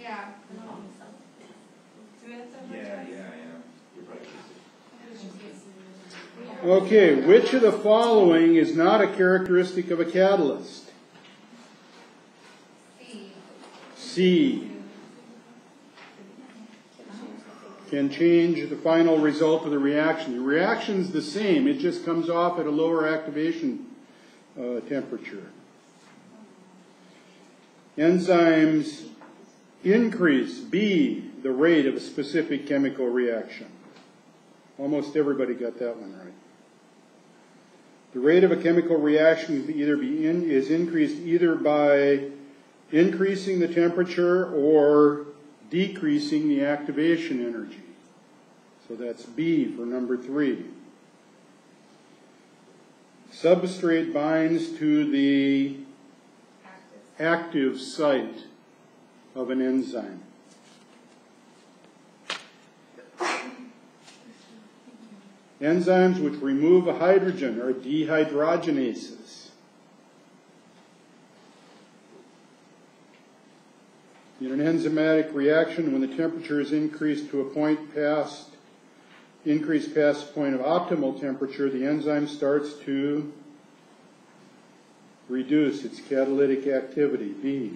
Yeah. Yeah. You're right. Okay, which of the following is not a characteristic of a catalyst? C. Can change the final result of the reaction. The reaction's the same, it just comes off at a lower activation temperature. Enzymes increase, B, the rate of a specific chemical reaction. Almost everybody got that one right. The rate of a chemical reaction is increased either by increasing the temperature or decreasing the activation energy. So that's B for number 3. Substrate binds to the active site of an enzyme. Enzymes which remove a hydrogen are dehydrogenases. In an enzymatic reaction, when the temperature is increased to a point past the point of optimal temperature, the enzyme starts to reduce its catalytic activity, B.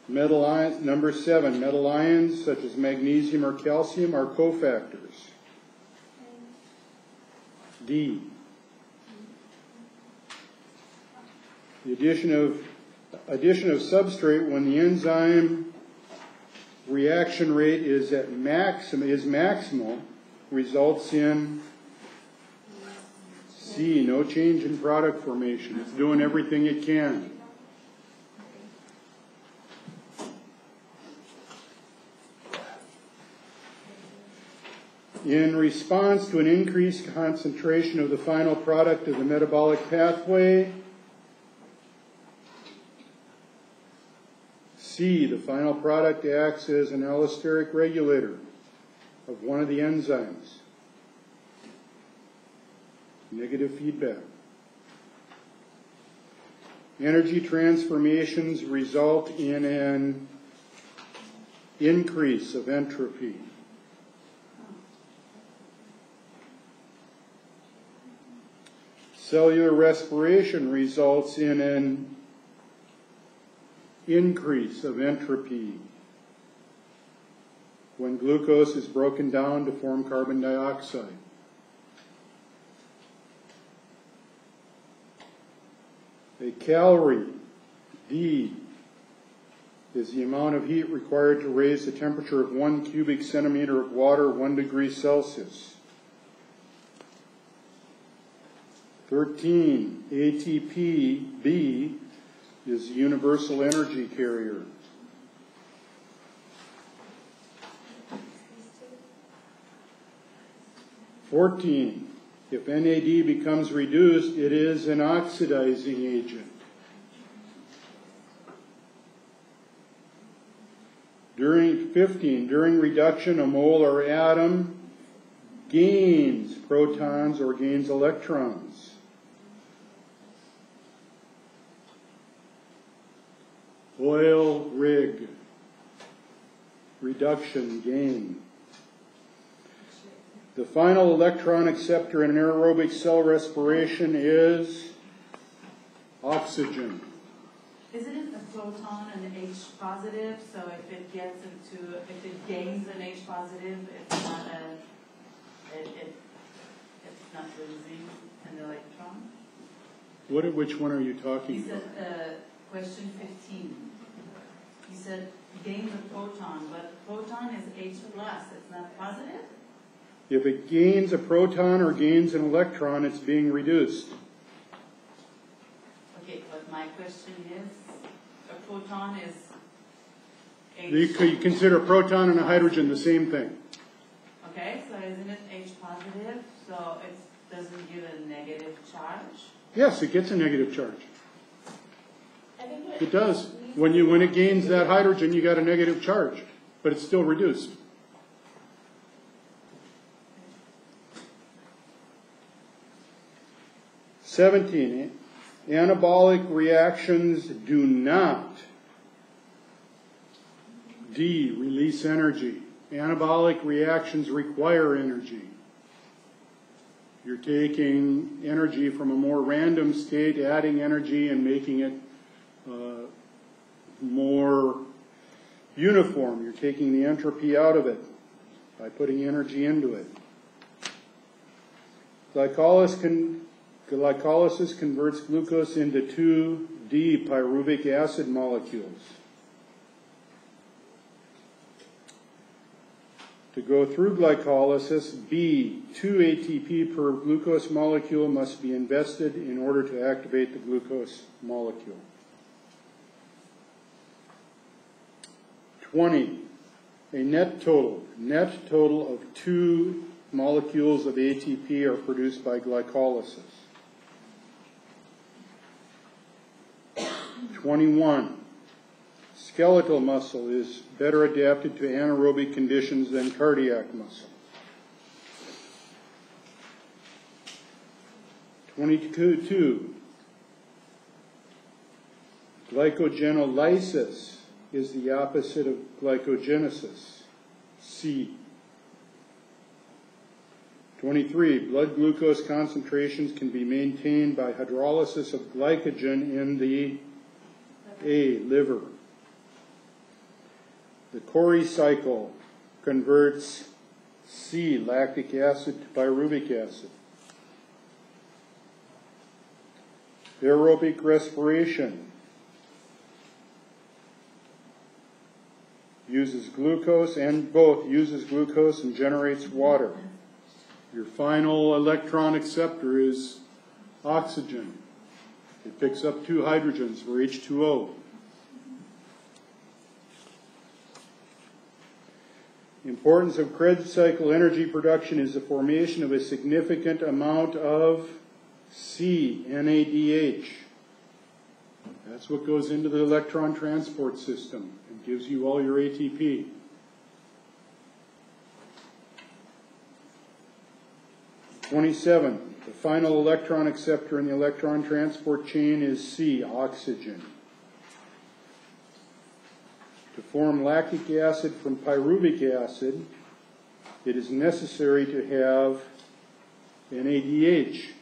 Metal ions, number 7, metal ions such as magnesium or calcium are cofactors. D. The addition of substrate when the enzyme reaction rate is maximal results in C, no change in product formation. It's doing everything it can. In response to an increased concentration of the final product of the metabolic pathway, C, the final product acts as an allosteric regulator of one of the enzymes. Negative feedback. Energy transformations result in an increase of entropy. Cellular respiration results in an increase of entropy when glucose is broken down to form carbon dioxide. A calorie, D, is the amount of heat required to raise the temperature of 1 cubic centimeter of water 1 degree Celsius. 13, ATP, B, is the universal energy carrier. (14) If NAD becomes reduced, it is an oxidizing agent. During reduction, a mole or atom gains protons or gains electrons. Oil rig, reduction, gain. The final electron acceptor in anaerobic cell respiration is oxygen. Isn't it a proton and H positive? So if it gains an H positive, it's not losing an electron? Which one are you talking You about? said question 15. You said gains a proton, but proton is H plus. It's not positive? If it gains a proton or gains an electron, it's being reduced. Okay, but my question is, a proton is H. You consider a proton and a hydrogen the same thing. Okay, so isn't it H positive? So it doesn't give a negative charge? Yes, it gets a negative charge. It does. When it gains that hydrogen, you got a negative charge, but it's still reduced. (17) Anabolic reactions do not D, release energy. Anabolic reactions require energy. You're taking energy from a more random state, adding energy and making it more uniform. You're taking the entropy out of it by putting energy into it. Glycolysis converts glucose into 2D pyruvic acid molecules. To go through glycolysis, B, 2 ATP per glucose molecule must be invested in order to activate the glucose molecule. 20, a net total of 2 molecules of ATP are produced by glycolysis. 21, skeletal muscle is better adapted to anaerobic conditions than cardiac muscle. 22, glycogenolysis is the opposite of glycogenesis. C. 23, blood glucose concentrations can be maintained by hydrolysis of glycogen in the A, liver. The Cori cycle converts C, lactic acid, to pyruvic acid. Aerobic respiration uses glucose and generates water. Your final electron acceptor is oxygen. It picks up 2 hydrogens for H2O. Importance of Krebs cycle energy production is the formation of a significant amount of C, NADH. That's what goes into the electron transport system and gives you all your ATP. '27, the final electron acceptor in the electron transport chain is C, oxygen. To form lactic acid from pyruvic acid, it is necessary to have NADH.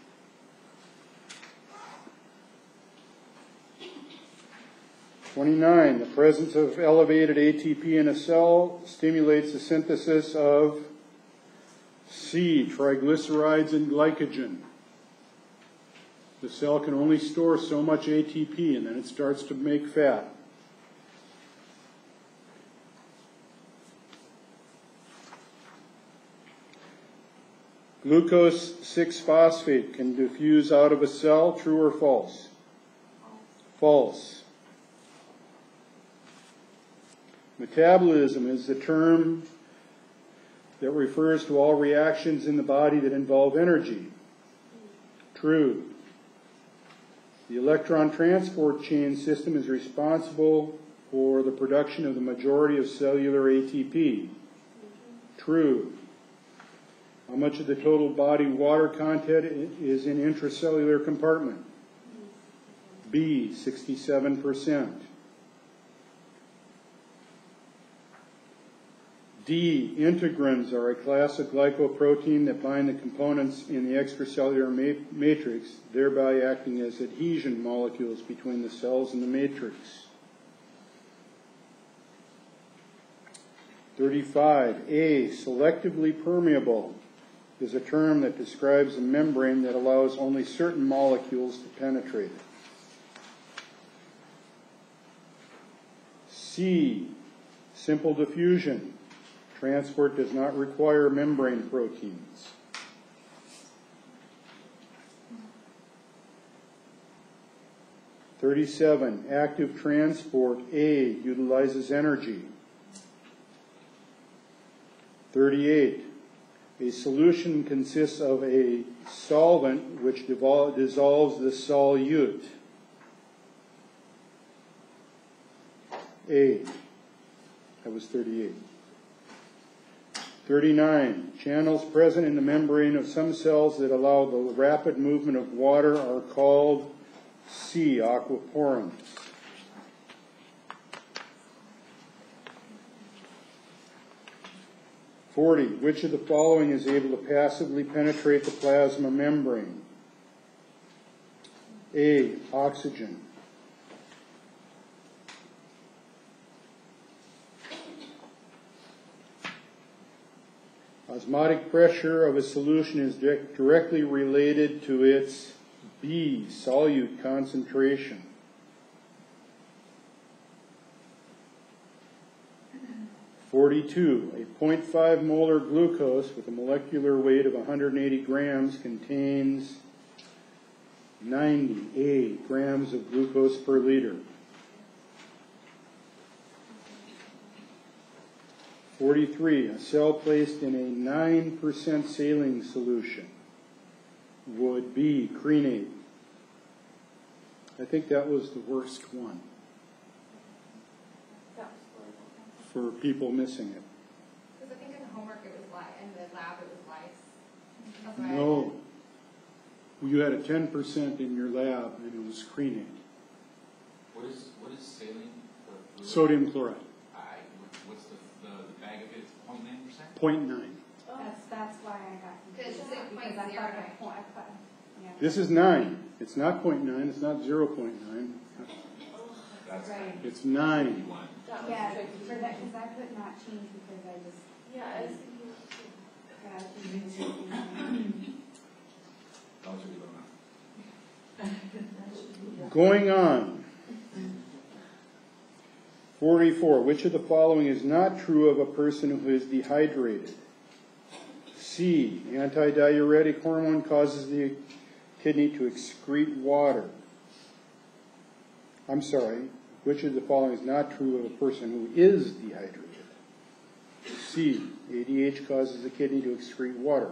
'29, the presence of elevated ATP in a cell stimulates the synthesis of C, triglycerides and glycogen. The cell can only store so much ATP and then it starts to make fat. Glucose 6-phosphate can diffuse out of a cell, true or false? False. Metabolism is the term that refers to all reactions in the body that involve energy. True. The electron transport chain system is responsible for the production of the majority of cellular ATP. True. How much of the total body water content is in intracellular compartment? B, 67%. D, integrins are a class of glycoprotein that bind the components in the extracellular matrix, thereby acting as adhesion molecules between the cells and the matrix. 35, A, selectively permeable is a term that describes a membrane that allows only certain molecules to penetrate it. C, simple diffusion. Transport does not require membrane proteins. '37, active transport, A, utilizes energy. 38, a solution consists of a solvent which dissolves the solute. A, that was 38. 39, channels present in the membrane of some cells that allow the rapid movement of water are called C, aquaporins. 40. Which of the following is able to passively penetrate the plasma membrane? A, oxygen. Osmotic pressure of a solution is directly related to its B, solute concentration. (42) A 0.5 molar glucose with a molecular weight of 180 grams contains 98 grams of glucose per liter. 43. A cell placed in a 9% saline solution would be crenate. I think that was the worst one for people missing it. Because I think in the homework it was in the lab it was lice. That's why No. You had a 10% in your lab and it was crenate. What is saline for? Sodium chloride. What's the bag of it? 0.9%? 0.9. That's why I got Because confused. it's like Because I thought 0.09. the point, I thought, yeah. This is 9. It's not 0.9. It's not 0.9. That's Right. It's 9. one. Yeah, for that, because I could not change because I just. Yeah, I was thinking. That should be low enough. Going on. 44. Which of the following is not true of a person who is dehydrated? C. Antidiuretic hormone causes the kidney to excrete water. I'm sorry. Which of the following is not true of a person who is dehydrated? C. ADH causes the kidney to excrete water.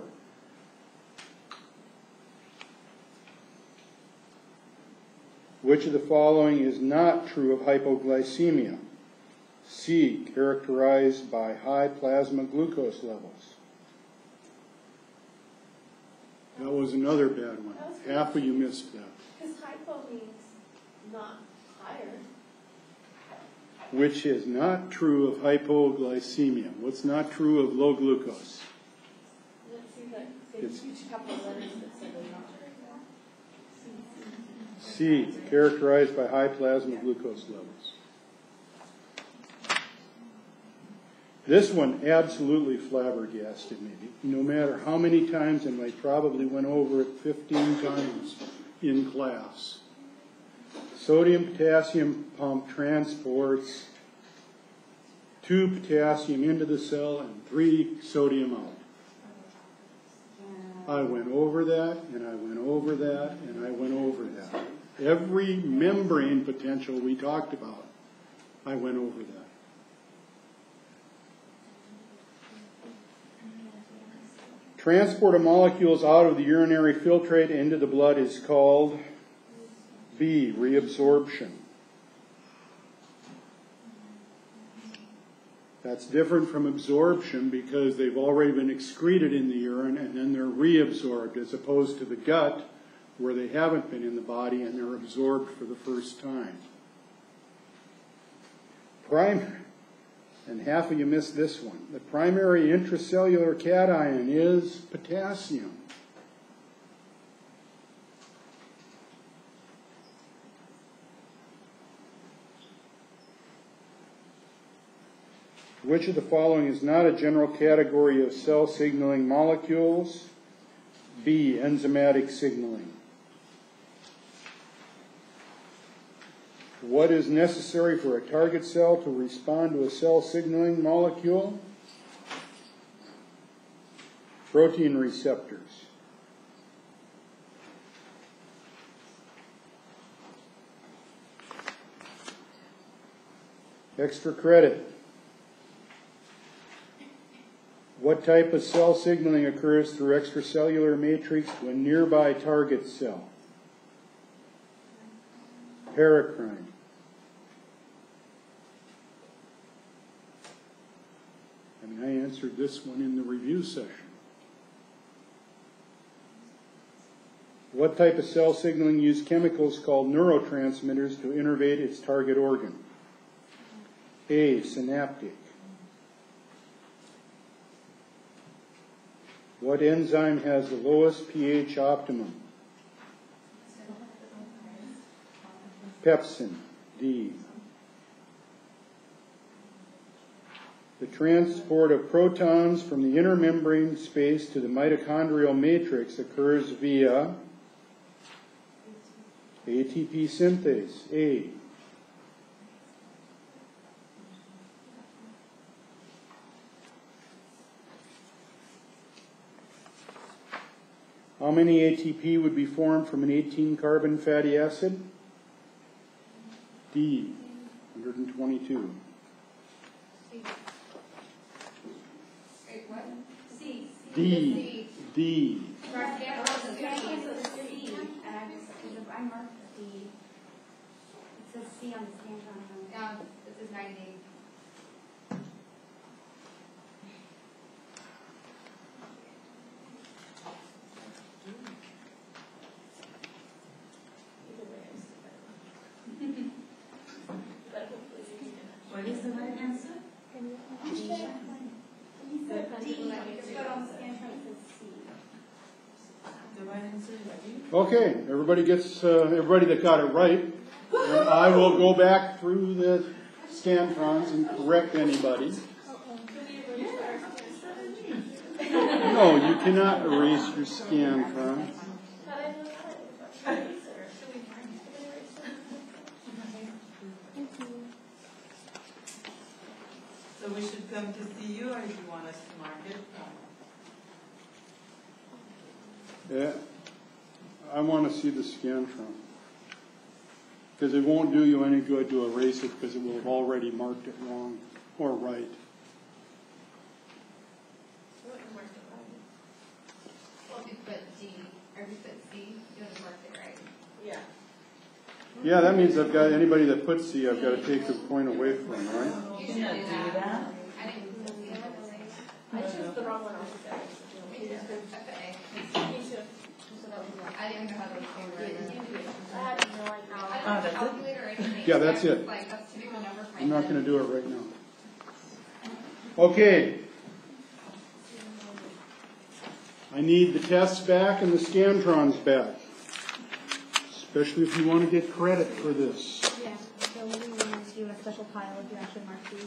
Which of the following is not true of hypoglycemia? C. Characterized by high plasma glucose levels. That was another bad one. Half of you missed that. Because hypo means not higher. Which is not true of hypoglycemia. What's not true of low glucose? Let's see that they huge couple of letters that say they're not. C. Characterized by high plasma glucose levels. This one absolutely flabbergasted me. No matter how many times, and I probably went over it 15 times in class. Sodium-potassium pump transports 2 potassium into the cell and 3 sodium out. I went over that, and I went over that, and I went over that. Every membrane potential we talked about, I went over that. Transport of molecules out of the urinary filtrate into the blood is called B, reabsorption. That's different from absorption because they've already been excreted in the urine and then they're reabsorbed, as opposed to the gut where they haven't been in the body and they're absorbed for the first time. And half of you missed this one. The primary intracellular cation is potassium. Which of the following is not a general category of cell signaling molecules? B, enzymatic signaling. What is necessary for a target cell to respond to a cell signaling molecule? Protein receptors. Extra credit. What type of cell signaling occurs through extracellular matrix to a nearby target cell? Paracrine. I answered this one in the review session. What type of cell signaling use chemicals called neurotransmitters to innervate its target organ? A, synaptic. What enzyme has the lowest pH optimum? Pepsin, D. The transport of protons from the inner membrane space to the mitochondrial matrix occurs via ATP synthase, A. How many ATP would be formed from an 18-carbon fatty acid? D, 122. Wait, what? C. D, D. Mark down the Yeah, it C. says C, and I marked D. It says C on the Scantron. Down, this is 90. What is the right answer? But on the Scantron it says C. The right answer is D. Okay, everybody gets, everybody that got it right. And I will go back through the scantrons and correct anybody. No, you cannot erase your scantron. So we should come to see you, or do you want us to mark it? Yeah, I want to see the scantron. Because it won't do you any good to erase it because it will have already marked it wrong or right. Well, if you put D, or if you put C, you would have marked it right. Yeah. Yeah, that means I've got, anybody that puts C, I've got to take the point away from, right? You You should can't do do that. I didn't put C. I chose the wrong one altogether. Me too. I put A. Me too. So that was wrong. I didn't even know how those came right. I had no idea. I Oh, don't that's have it? a calculator or anything. Yeah, that's So I it. was like, that's too big a number for I'm not my going to head. do it right now. Okay. I need the tests back and the scantrons back. Especially if you want to get credit for this. Yeah, so what do you want to do, a special pile if you actually mark D?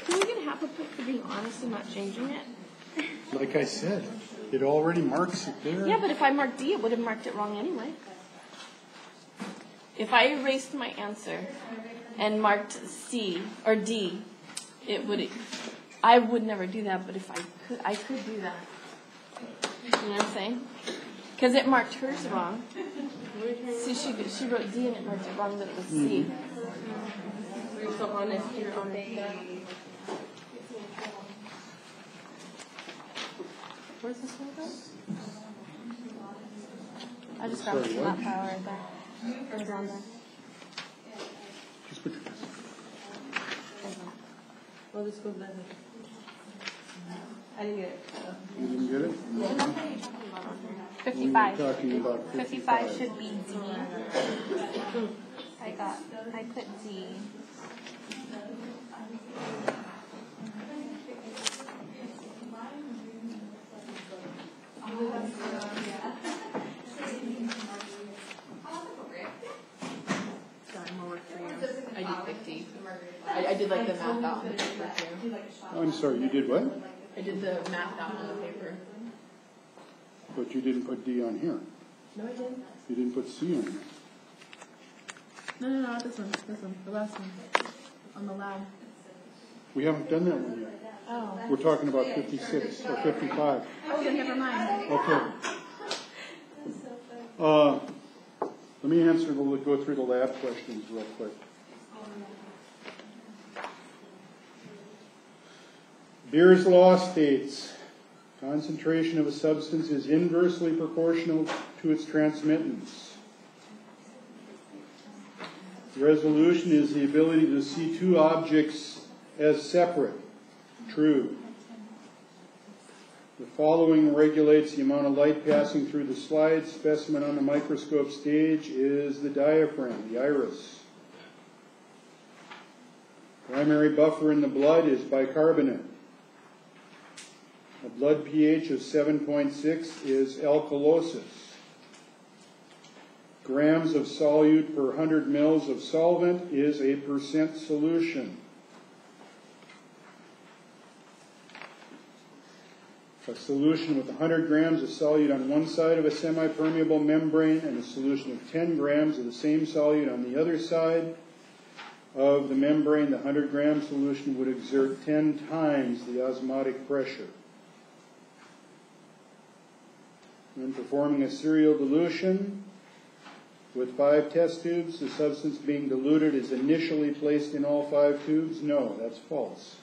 Can we get half a point for being honest and not changing it? Like I said, it already marks it there. Yeah, but if I marked D, it would have marked it wrong anyway. If I erased my answer and marked C or D, it would. I would never do that, but if I could do that. You know what I'm saying? Because it marked hers wrong. See, she wrote D and it marked it wrong that it was C. You're so honest. You're honest. Where's this one go? I just grabbed it from that pile right there. It was on there. Just put your Well, this goes back. I didn't get it. You didn't get it? What number are you talking about on here? We're 55. talking about 55 should be D. I put D. Sorry, more work for you. I did 50. I I did like the math out on the paper too. I'm sorry, you did what? I did the math out on the paper. But you didn't put D on here. No, I didn't. You didn't put C on here. No, not this one. This one. The last one. On the lab. We haven't done that one yet. Oh. We're talking about 56 or 55. Oh, then never mind. Okay. Let me answer, we'll go through the lab questions real quick. Beer's law states, concentration of a substance is inversely proportional to its transmittance. Resolution is the ability to see two objects as separate. True. The following regulates the amount of light passing through the slide. Specimen on the microscope stage is the diaphragm, the iris. Primary buffer in the blood is bicarbonate. A blood pH of 7.6 is alkalosis. Grams of solute per 100 mils of solvent is a % solution. A solution with 100 grams of solute on one side of a semi-permeable membrane and a solution of 10 grams of the same solute on the other side of the membrane, the 100-gram solution would exert 10 times the osmotic pressure. When performing a serial dilution with 5 test tubes, the substance being diluted is initially placed in all 5 tubes? No, that's false.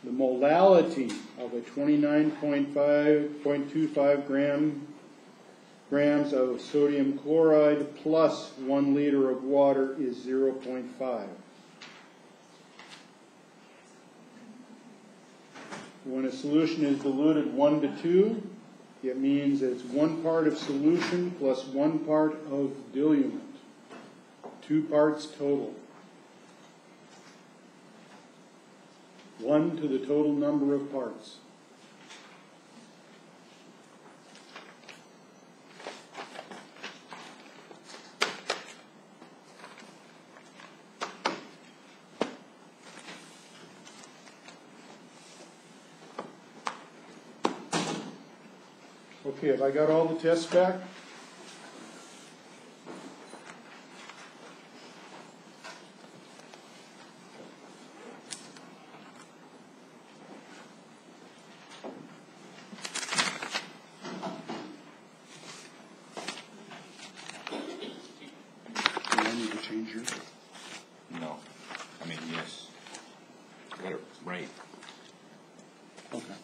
The molality of a 29.25 grams of sodium chloride plus 1 liter of water is 0.5. When a solution is diluted 1 to 2, it means that it's 1 part of solution plus 1 part of diluent. 2 parts total. 1 to the total number of parts. Okay, have I got all the tests back? Do I need to change yours? No. I mean, yes. Got it right. Okay.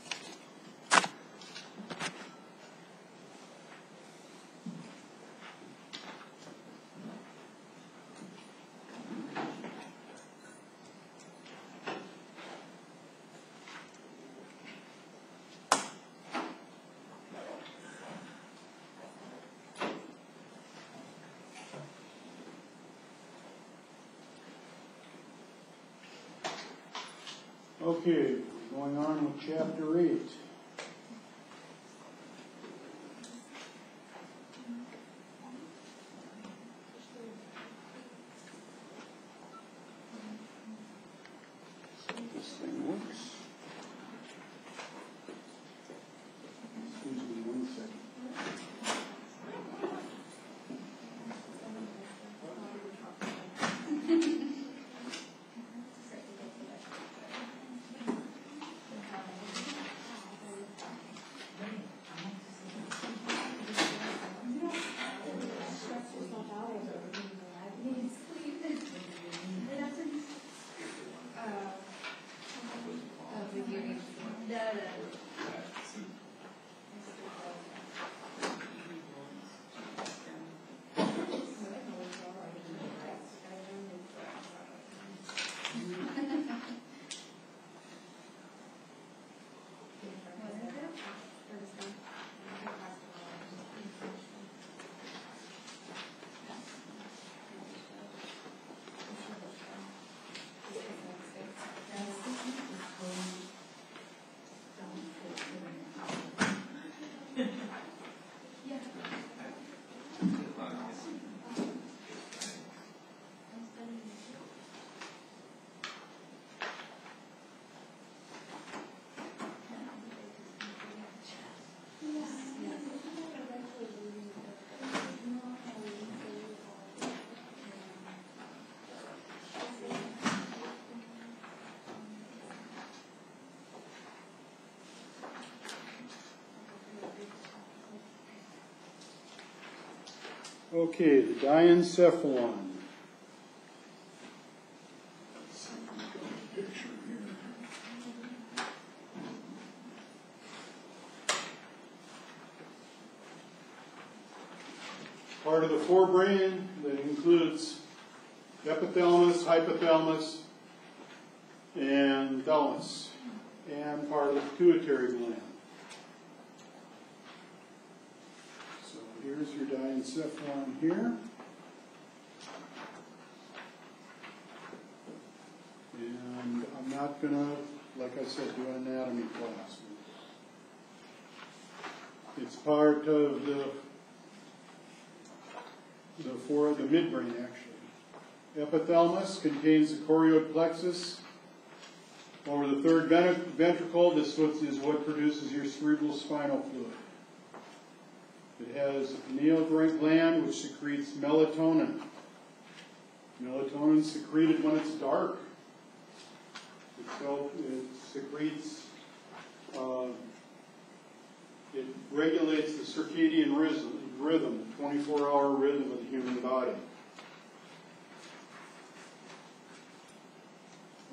Okay, going on with Chapter 8. So this thing works. Excuse me 1 second. Okay, the diencephalon. Part of the forebrain that includes epithalamus, hypothalamus, and thalamus, and part of the pituitary gland. So here's your diencephalon here. And I'm not gonna, like I said, do an anatomy class. It's part of the midbrain, actually. Epithalamus contains the chorioid plexus over the third ventricle. This is what produces your cerebral spinal fluid. It has a pineal gland which secretes melatonin. Melatonin is secreted when it's dark. It secretes, it regulates the circadian rhythm, the 24-hour rhythm of the human body.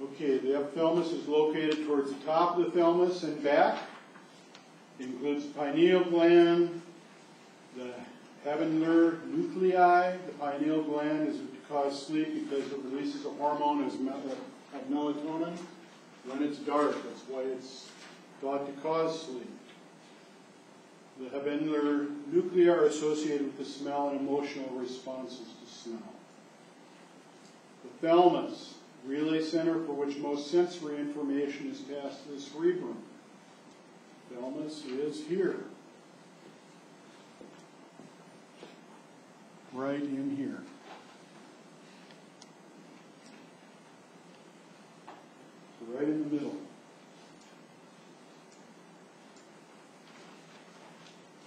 Okay, the epithalamus is located towards the top of the thalamus and back. It includes the pineal gland, the habenler nuclei. The pineal gland is to cause sleep because it releases a hormone of melatonin when it's dark. That's why it's thought to cause sleep. The habenler nuclei are associated with the smell and emotional responses to smell. The thalamus, relay center for which most sensory information is passed to the cerebrum. The thalamus is here. Right in here. So right in the middle.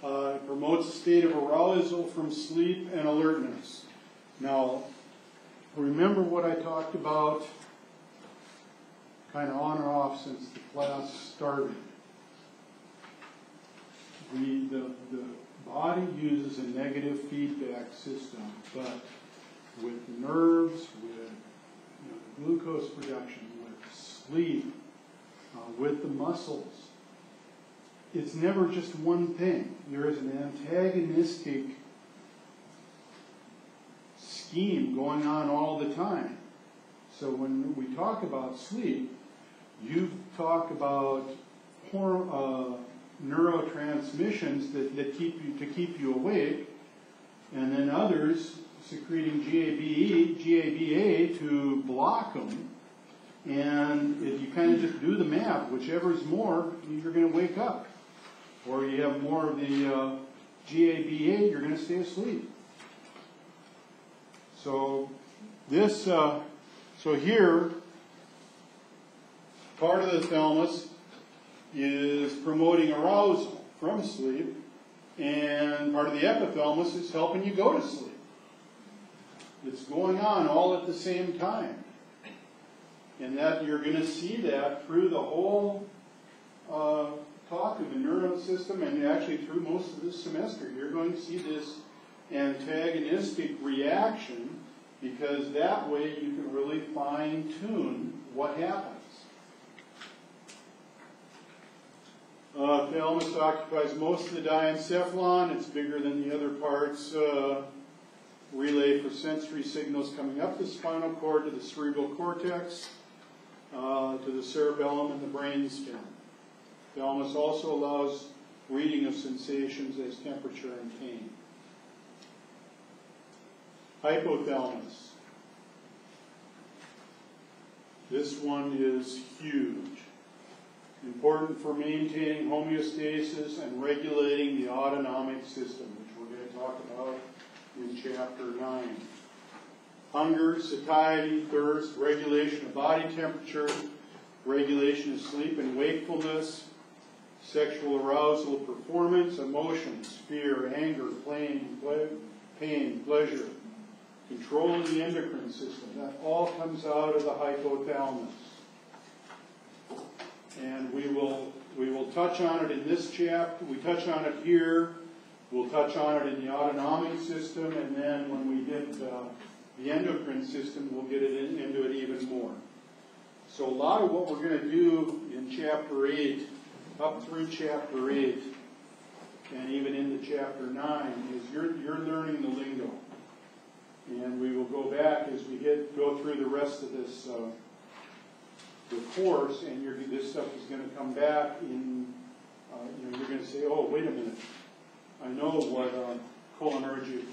It promotes a state of arousal from sleep and alertness. Now, remember what I talked about kind of on or off since the class started. The body uses a negative feedback system, but with nerves, with glucose production, with sleep, with the muscles, it's never just one thing. There is an antagonistic scheme going on all the time. So when we talk about sleep, you talk about neurotransmissions that keep you awake, and then others secreting GABA to block them. And if you kind of just do the math, whichever's more, you're going to wake up. Or you have more of the GABA, you're going to stay asleep. So this, so here, part of the thalamus is promoting arousal from sleep, and part of the epithalamus is helping you go to sleep. It's going on all at the same time. And that you're going to see that through the whole talk of the neural system, and actually through most of this semester. You're going to see this antagonistic reaction, because that way you can really fine-tune what happens. Thalamus occupies most of the diencephalon. It's bigger than the other parts. Relay for sensory signals coming up the spinal cord to the cerebral cortex, to the cerebellum and the brainstem. Thalamus also allows reading of sensations as temperature and pain. Hypothalamus. This one is huge. Important for maintaining homeostasis and regulating the autonomic system, which we're going to talk about in Chapter 9. Hunger, satiety, thirst, regulation of body temperature, regulation of sleep and wakefulness, sexual arousal, performance, emotions, fear, anger, pain, pleasure, control of the endocrine system. That all comes out of the hypothalamus. And we will touch on it in this chapter. We touch on it here. We'll touch on it in the autonomic system, and then when we hit the endocrine system, we'll get into it even more. So a lot of what we're going to do in Chapter 8, up through Chapter 8, and even into Chapter 9, is you're learning the lingo. And we will go back as we go through the rest of this the course, and this stuff is going to come back in, you're going to say, oh, wait a minute. I know what cholinergic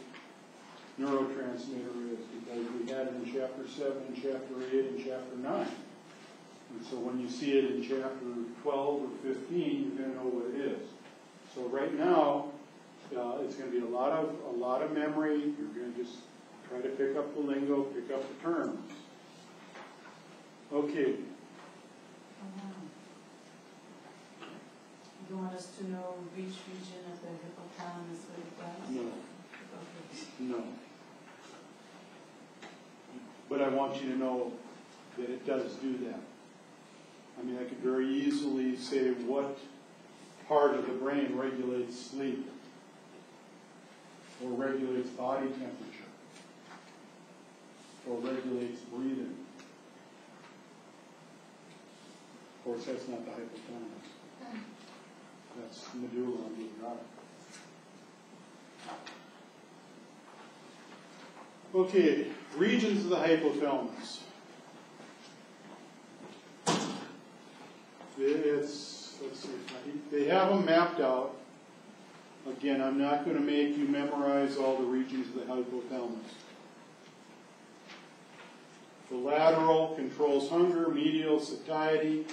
neurotransmitter is, because we had it in Chapter 7, and Chapter 8, and Chapter 9. And so when you see it in chapter 12 or 15, you're going to know what it is. So right now, it's going to be a lot of memory. You're going to just try to pick up the lingo, pick up the terms. Okay. You want us to know which region of the hypothalamus what it does? No. Okay. No. But I want you to know that it does do that. I mean, I could very easily say what part of the brain regulates sleep or regulates body temperature or regulates breathing. Of course, that's not the hypothalamus. That's medulla oblongata. Okay, regions of the hypothalamus. Let's see, they have them mapped out. Again, I'm not going to make you memorize all the regions of the hypothalamus. The lateral controls hunger, medial satiety,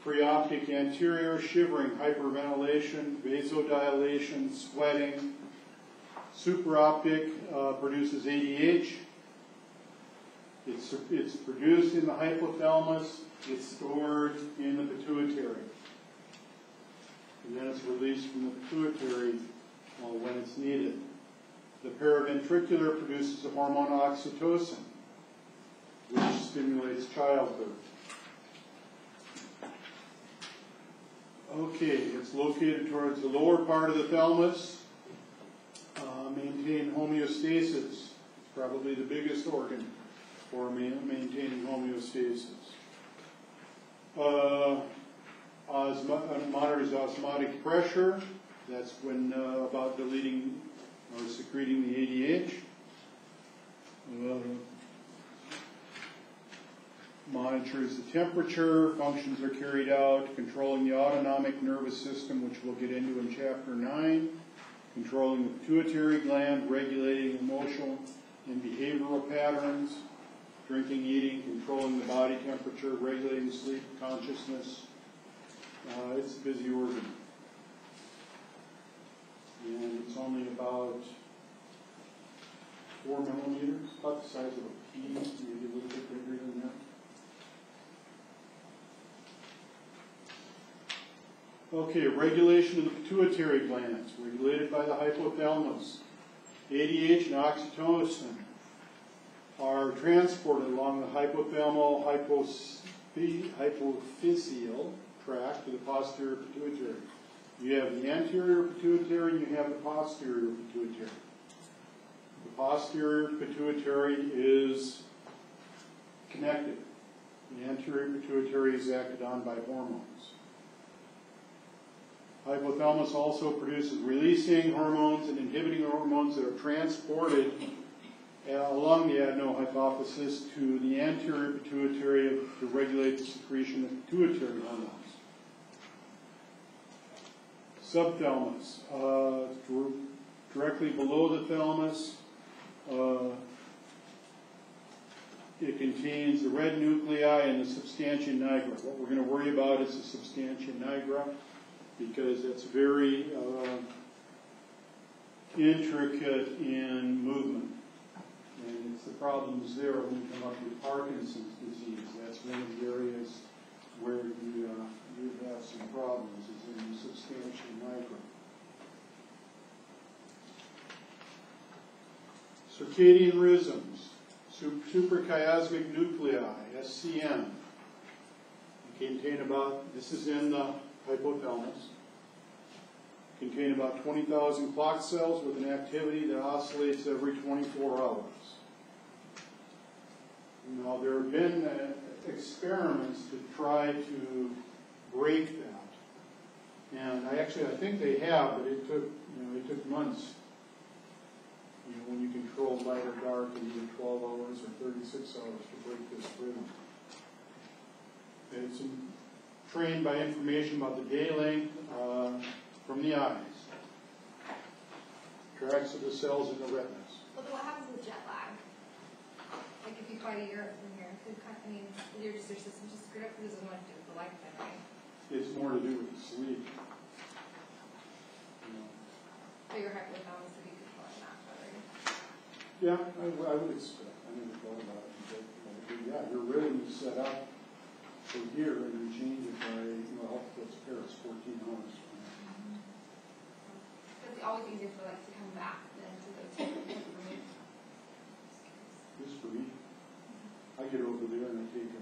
preoptic anterior, shivering, hyperventilation, vasodilation, sweating. Supraoptic produces ADH. It's produced in the hypothalamus. It's stored in the pituitary. And then it's released from the pituitary when it's needed. The paraventricular produces the hormone oxytocin, which stimulates childbirth. Okay, it's located towards the lower part of the thalamus. Maintain homeostasis. It's probably the biggest organ for maintaining homeostasis. Monitors osmotic pressure. That's when about deleting or secreting the ADH. Monitors the temperature. Functions are carried out. Controlling the autonomic nervous system, which we'll get into in chapter 9. Controlling the pituitary gland, regulating emotional and behavioral patterns, drinking, eating, controlling the body temperature, regulating sleep, consciousness. It's a busy organ. And it's only about 4 millimeters, about the size of a pea, maybe a little bit bigger than that. Okay, regulation of the pituitary glands, regulated by the hypothalamus. ADH and oxytocin are transported along the hypothalamal hypophyseal tract to the posterior pituitary. You have the anterior pituitary and you have the posterior pituitary. The posterior pituitary is connected. The anterior pituitary is acted on by hormones. Hypothalamus also produces releasing hormones and inhibiting hormones that are transported along the adenohypophysis to the anterior pituitary to regulate the secretion of pituitary hormones. Subthalamus, directly below the thalamus, it contains the red nuclei and the substantia nigra. What we're going to worry about is the substantia nigra, because it's very intricate in movement. And it's the problems there when you come up with Parkinson's disease. That's one of the areas where you have some problems, is in the substantia nigra. Circadian rhythms, suprachiasmatic nuclei, SCN. They contain about, this is in the hypothalamus, contain about 20,000 clock cells with an activity that oscillates every 24 hours. Now, there have been experiments to try to break that, and I think they have, but it took months. When you control light or dark in either 12 hours or 36 hours to break this rhythm. It's trained by information about the day length from the eyes. Tracks of the cells in the retinas. Well, then what happens with jet lag? Like if you quite a year from here. I mean, your system just screwed up. It doesn't want to do with the lifetime, right? It's more to do with the sleep. So your hypothalamus would be controlling that, right? Yeah, I would expect. I never thought about it. But yeah, your rhythm is set up for here, and you change it by, well, let's pair it's 14 hours. It's always easier for like to come back than to go to removed. Just for me, I get over there and I take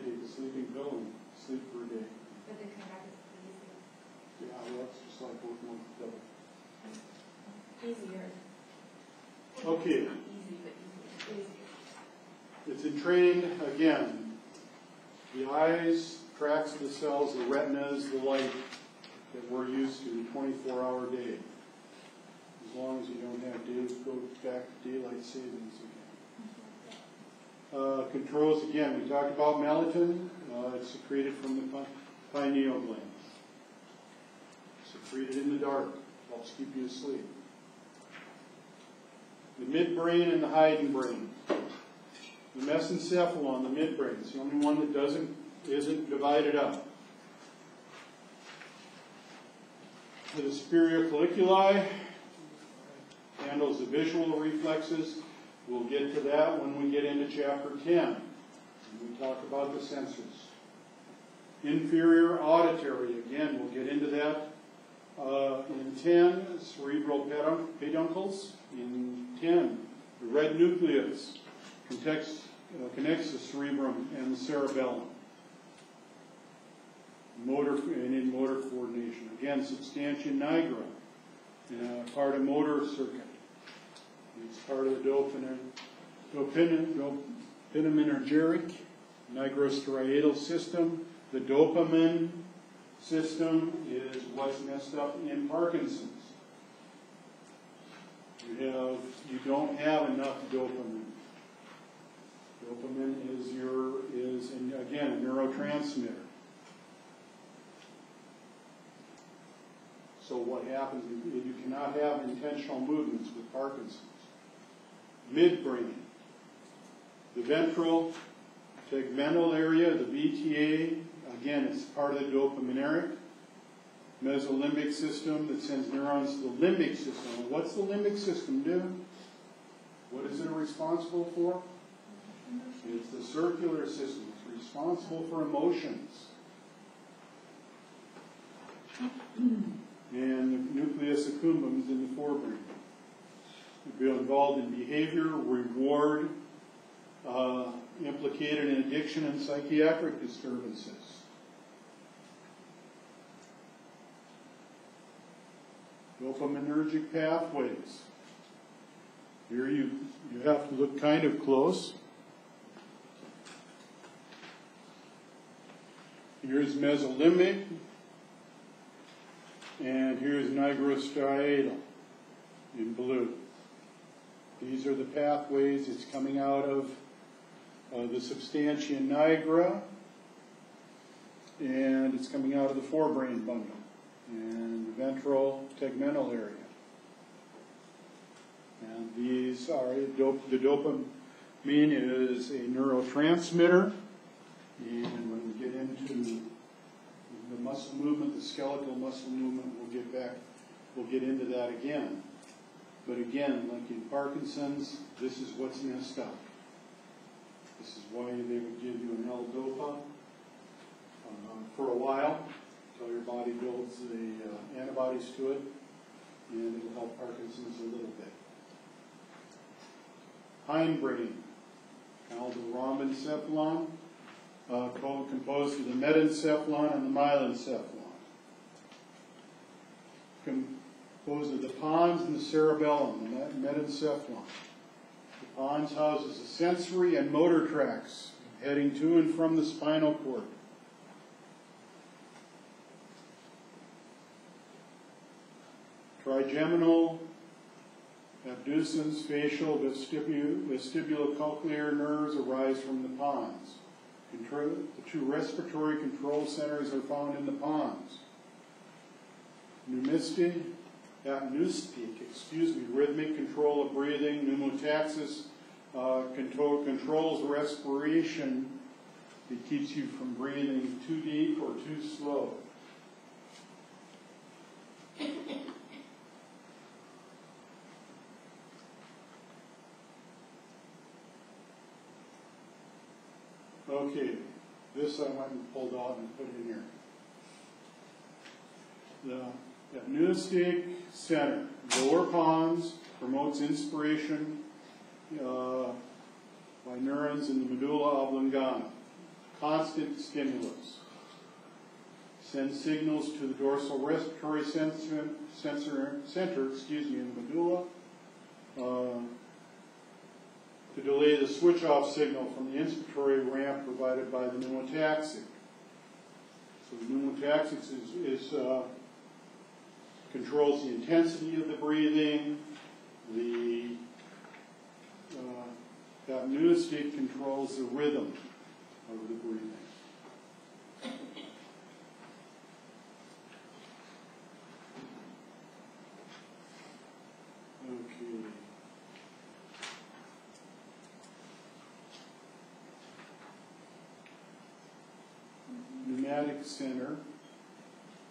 a sleeping pill and sleep for a day. But then come back is easy. Yeah, well, it's just like working on the double. Easier. Okay, Easy, but easier. it's entrained again. The eyes, tracks of the cells, the retinas, the light that we're used to, 24-hour day. As long as you don't have days, go back to daylight savings again. Controls, again, we talked about melatonin. It's secreted from the pineal gland. Secreted in the dark. Helps keep you asleep. The midbrain and the hindbrain. The mesencephalon, the midbrain, is the only one that isn't divided up. The superior colliculi handles the visual reflexes. We'll get to that when we get into chapter 10. And we talk about the sensors. Inferior auditory, again, we'll get into that in 10. Cerebral peduncles. In 10, the red nucleus connects the cerebrum and the cerebellum. In motor coordination. Again, substantia nigra, part of motor circuit. It's part of the dopaminergic nigrostriatal system. The dopamine system is what's messed up in Parkinson's. You don't have enough dopamine. Dopamine is again a neurotransmitter. So what happens is you cannot have intentional movements with Parkinson's. Midbrain, the ventral tegmental area, the VTA, again, it's part of the dopaminergic mesolimbic system that sends neurons to the limbic system. And what's the limbic system do? What is it responsible for? It's the circular system. It's responsible for emotions. And the nucleus accumbens is in the forebrain. It'll be involved in behavior, reward, implicated in addiction and psychiatric disturbances. Dopaminergic pathways. Here you have to look kind of close. Here's mesolimbic, and here's nigrostriatal in blue. These are the pathways. It's coming out of the substantia nigra, and it's coming out of the forebrain bundle and the ventral tegmental area. And these are the dopamine is a neurotransmitter, and when we get into the muscle movement, the skeletal muscle movement, we'll get into that again. But again, like in Parkinson's, this is what's messed up. This is why they would give you an L-DOPA for a while, until your body builds the antibodies to it, and it'll help Parkinson's a little bit. Hindbrain, called the rhombencephalon, composed of the metencephalon and the myelencephalon. Composed of the pons and the cerebellum, and that metencephalon. The pons houses the sensory and motor tracts heading to and from the spinal cord. Trigeminal, abducens, facial, vestibulocochlear nerves arise from the pons. The two respiratory control centers are found in the pons. Apneustic, rhythmic control of breathing, pneumotaxis, controls respiration. It keeps you from breathing too deep or too slow. Okay, this I went and pulled out and put in here. The apneustic center, lower pons, promotes inspiration by neurons in the medulla oblongata. Constant stimulus. Sends signals to the dorsal respiratory center, in the medulla, to delay the switch-off signal from the inspiratory ramp provided by the pneumotaxic. So the pneumotaxic controls the intensity of the breathing. The apneustic controls the rhythm of the breathing. Okay. Pneumatic center,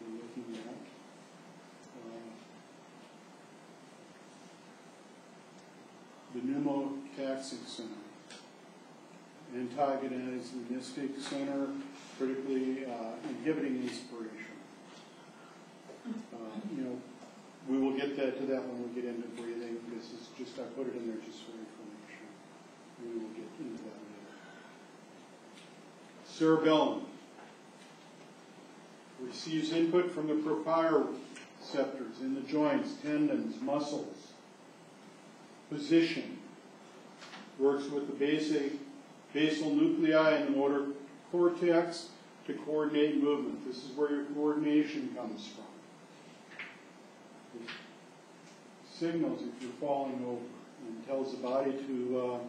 we're looking at. The pneumotaxic center. Antagonizes the mystic center, critically inhibiting inspiration. We will get to that when we get into breathing. This is just, I put it in there just for information. We will get into that later. Cerebellum receives input from the proprioceptors in the joints, tendons, muscles. Position works with the basal nuclei in the motor cortex to coordinate movement. This is where your coordination comes from. It signals if you're falling over and tells the body to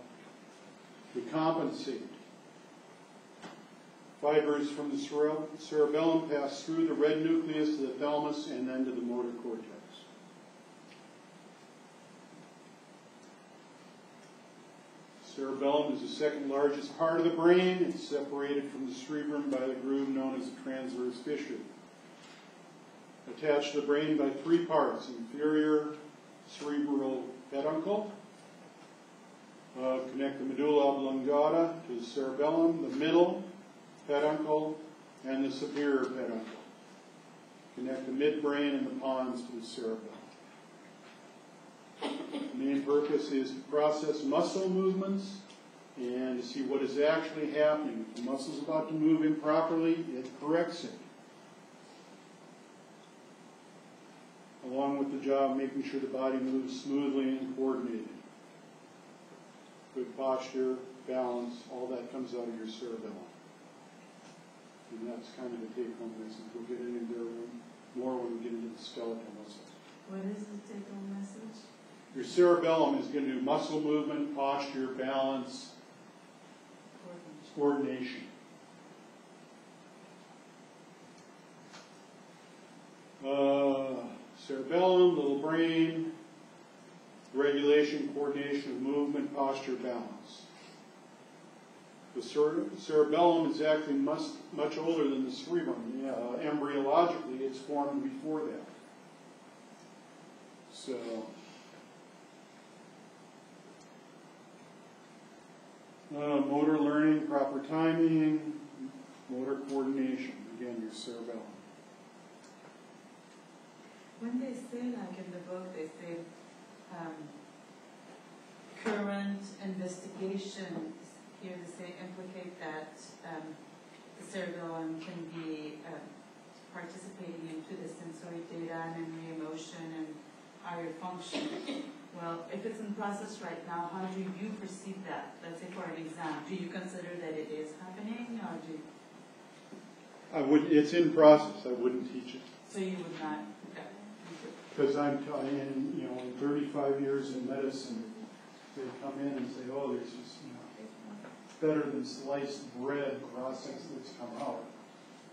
compensate. Fibers from the cerebellum pass through the red nucleus to the thalamus and then to the motor cortex. Cerebellum is the second largest part of the brain. It's separated from the cerebrum by the groove known as the transverse fissure. Attached to the brain by three parts: inferior cerebral peduncle, connect the medulla oblongata to the cerebellum, the middle peduncle, and the superior peduncle. Connect the midbrain and the pons to the cerebellum. The main purpose is to process muscle movements and to see what is actually happening. If the muscle is about to move improperly, it corrects it. Along with the job of making sure the body moves smoothly and coordinated. Good posture, balance, all that comes out of your cerebellum. And that's kind of the take-home message. We'll get into there more when we get into the skeletal muscles. What is the take-home message? Your cerebellum is going to do muscle movement, posture, balance, coordination. Cerebellum, little brain, regulation, coordination of movement, posture, balance. The cerebellum is actually much older than the cerebrum. Embryologically, it's formed before that. So, motor learning, proper timing, motor coordination. Again, your cerebellum. When they say, like in the book, they say current investigations, here they say implicate that the cerebellum can be participating into the sensory data, memory, emotion, and higher function. Well, if it's in process right now, how do you perceive that? Let's say for an exam, do you consider that it is happening, or do you... It's in process. I wouldn't teach it. So you would not... Because I'm in 35 years in medicine, they come in and say, oh, there's just, it's better than sliced bread process that's come out.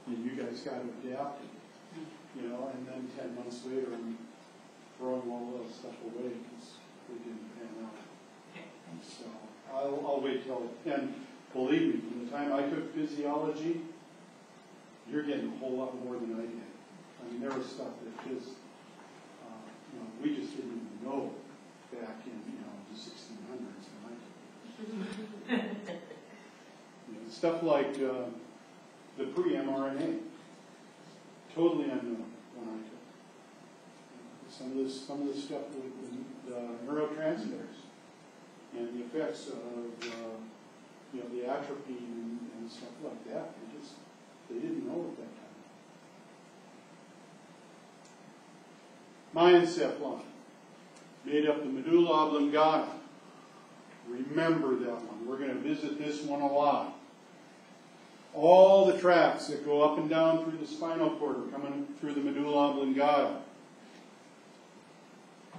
And you guys got to adapt it. And then 10 months later, I'm throwing all that stuff away because they didn't pan out. So I'll wait till, and believe me, from the time I took physiology, you're getting a whole lot more than I did. I mean, there was stuff that just, we just didn't even know back in, the 1600s when I took it. Stuff like the pre-mRNA, totally unknown when I took it. Some of this stuff with the neurotransmitters and the effects of the atropine and stuff like that. They didn't know at that time. Myencephalon made up the medulla oblongata. Remember that one. We're going to visit this one a lot. All the tracts that go up and down through the spinal cord are coming through the medulla oblongata.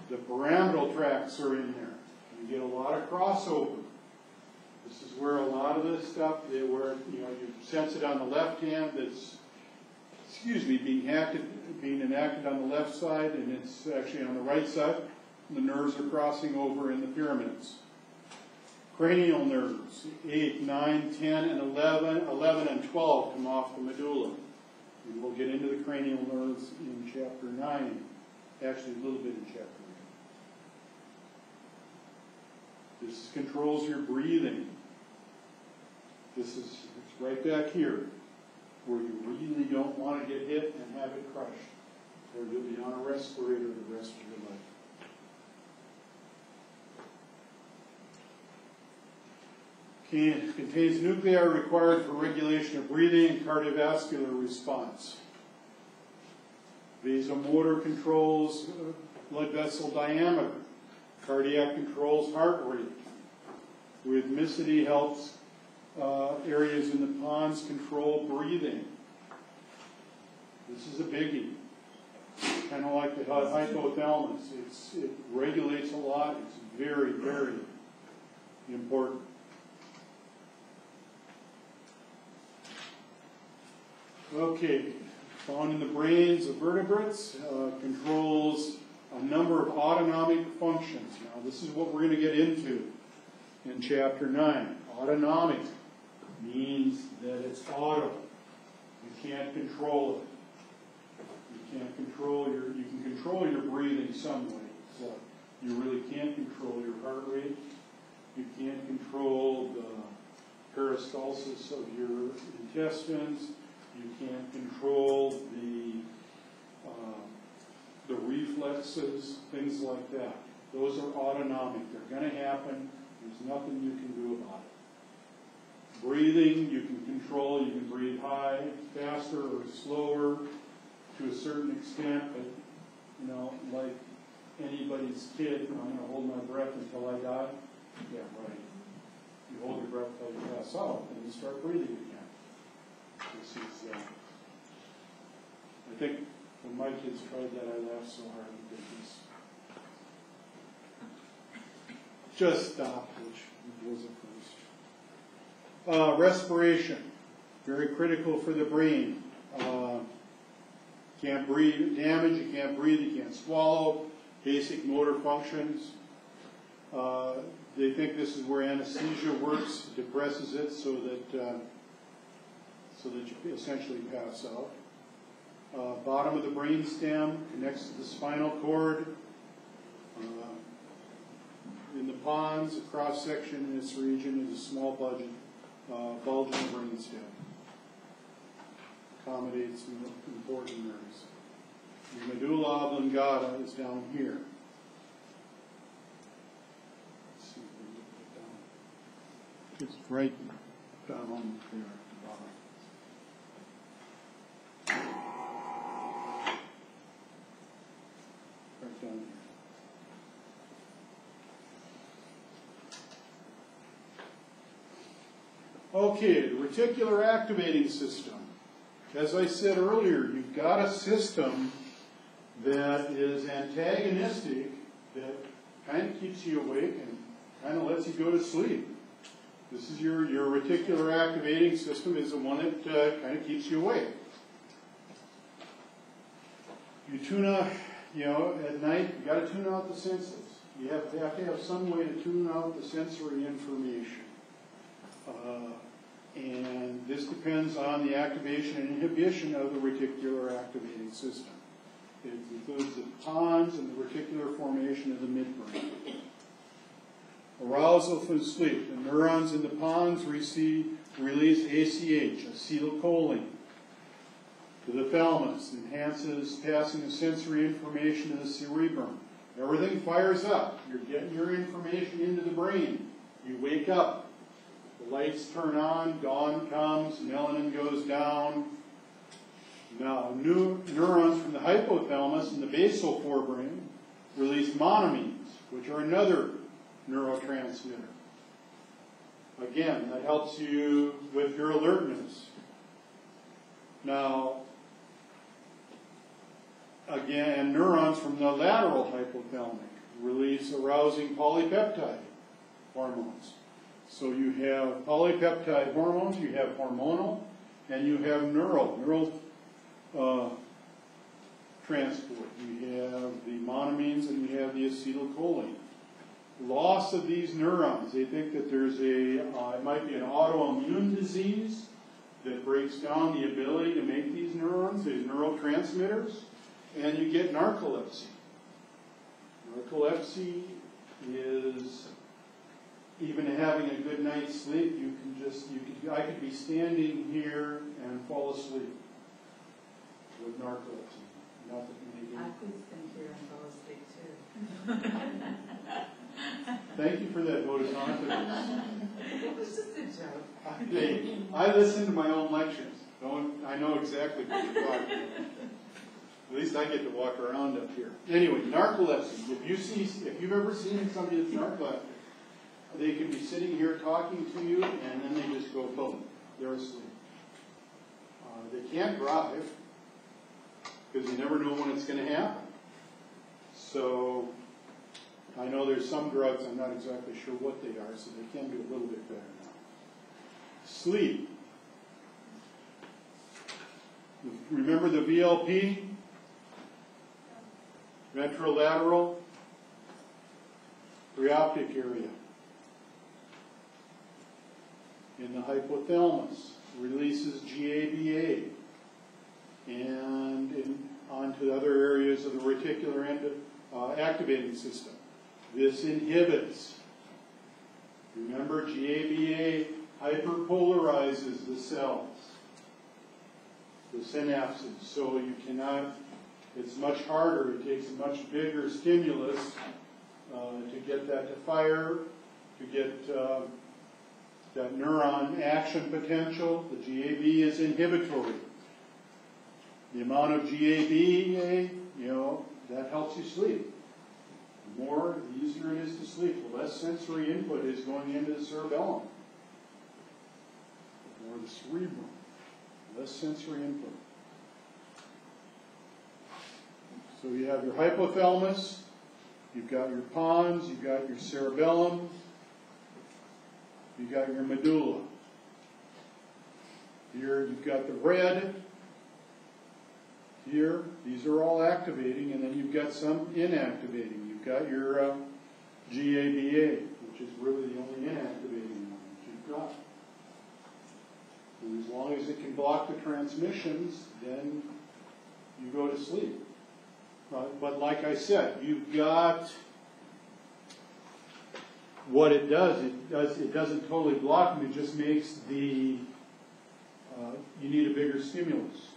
The pyramidal tracts are in there. You get a lot of crossover. This is where a lot of this stuff, you sense it on the left hand that's, being enacted on the left side, and it's actually on the right side. The nerves are crossing over in the pyramids. Cranial nerves, 8, 9, 10, and 11 and 12 come off the medulla. And we'll get into the cranial nerves in chapter 9, actually a little bit in chapter 8. This controls your breathing. It's right back here, where you really don't want to get hit and have it crushed, or you'll be on a respirator the rest of your life. Contains nuclei required for regulation of breathing and cardiovascular response. Vasomotor controls blood vessel diameter. Cardiac controls heart rate. Rhythmicity helps areas in the pons control breathing. This is a biggie. Kind of like the hypothalamus. It regulates a lot. It's very, very important. Okay, found in the brains of vertebrates, controls a number of autonomic functions. Now, this is what we're going to get into in chapter 9. Autonomic means that it's auto. You can't control it. You can control your breathing some way. So you really can't control your heart rate. You can't control the peristalsis of your intestines. You can't control the reflexes, things like that. Those are autonomic. They're going to happen. There's nothing you can do about it. Breathing, you can control. You can breathe high, faster, or slower to a certain extent. But, like anybody's kid, I'm going to hold my breath until I die. Yeah, right. You hold your breath until you pass out, and you start breathing again. This is, I think when my kids tried that, I laughed so hard that they just stopped, which was a first. Respiration, very critical for the brain. Can't breathe, damage, you can't breathe, you can't swallow, basic motor functions. They think this is where anesthesia works, depresses it so that you essentially pass out. Bottom of the brain stem connects to the spinal cord. In the pons, a cross section in this region is a small bulge in the brain stem. Accommodates important nerves. The medulla oblongata is down here. Let's see if we can get it down. It's right down here. Right down here. Okay, the reticular activating system. As I said earlier, you've got a system that is antagonistic, that kind of keeps you awake and kind of lets you go to sleep. This is your reticular activating system is the one that kind of keeps you awake. You tune out, at night, you got to tune out the senses. You have to have some way to tune out the sensory information. And this depends on the activation and inhibition of the reticular activating system. It includes the pons and the reticular formation of the midbrain. Arousal from sleep. The neurons in the pons release ACH, acetylcholine, to the thalamus, enhances passing of sensory information to the cerebrum. Everything fires up. You're getting your information into the brain. You wake up. The lights turn on, dawn comes, melanin goes down. Now, neurons from the hypothalamus and the basal forebrain release monoamines, which are another neurotransmitter. Again, that helps you with your alertness. Now, again, neurons from the lateral hypothalamic release arousing polypeptide hormones. So you have polypeptide hormones, you have hormonal, and you have neural transport. You have the monoamines and you have the acetylcholine. Loss of these neurons, they think that there's it might be an autoimmune disease that breaks down the ability to make these neurons, these neurotransmitters, and you get narcolepsy. Narcolepsy is, even having a good night's sleep, I could be standing here and fall asleep with narcolepsy. Not that many I could stand here and fall asleep too. Thank you for that vote of confidence. It was just a joke. Hey, I listen to my own lectures. I know exactly what you're talking about. At least I get to walk around up here. Anyway, narcolepsy. If you've ever seen somebody that's narcoleptic, they could be sitting here talking to you, and then they just go boom. They're asleep. They can't drive because you never know when it's going to happen. So I know there's some drugs, I'm not exactly sure what they are, so they can do a little bit better now. Sleep. Remember the VLP? Ventrolateral preoptic area. In the hypothalamus, releases GABA, and onto other areas of the reticular activating system. This inhibits. Remember, GABA hyperpolarizes the cells, the synapses, so you cannot, it's much harder, it takes a much bigger stimulus to get that to fire, to get that neuron action potential. The GABA is inhibitory. The amount of GABA, that helps you sleep. The more, the easier it is to sleep. The less sensory input is going into the cerebellum or the cerebrum. Less sensory input. So you have your hypothalamus, you've got your pons, you've got your cerebellum, you've got your medulla. Here you've got the red. Here, these are all activating, and then you've got some inactivating. You've got your GABA, which is really the only inactivating one that you've got. And as long as it can block the transmissions, then you go to sleep. But like I said, you've got what it does. It doesn't totally block them. It just makes the you need a bigger stimulus.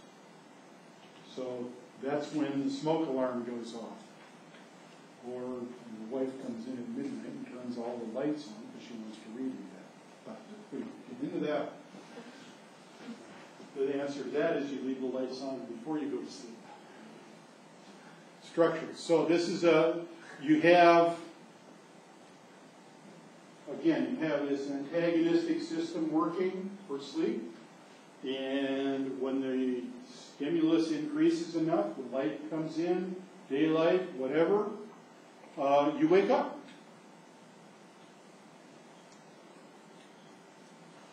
So that's when the smoke alarm goes off. Or when the wife comes in at midnight and turns all the lights on because she wants to read you that. But we don't get into that. The answer to that is you leave the lights on before you go to sleep. Structure. So this is you have this antagonistic system working for sleep. And when the stimulus increases enough, the light comes in, daylight, whatever, you wake up.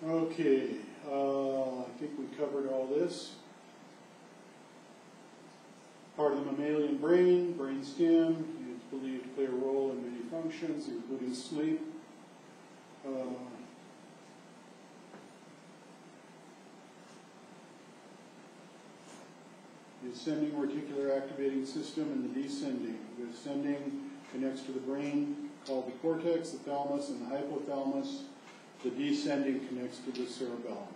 Okay, I think we covered all this. Part of the mammalian brain stem, it's believed play a role in many functions, including sleep. The ascending reticular activating system and the descending. The ascending connects to the brain, called the cortex, the thalamus, and the hypothalamus. The descending connects to the cerebellum.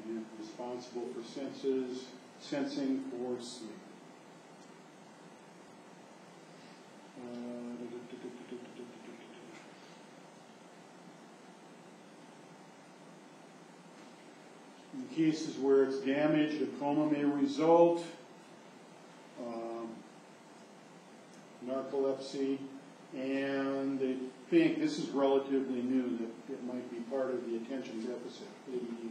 And responsible for sensing for sleep. In cases where it's damaged, a coma may result. Narcolepsy, and they think this is relatively new, that it might be part of the attention deficit, ADD.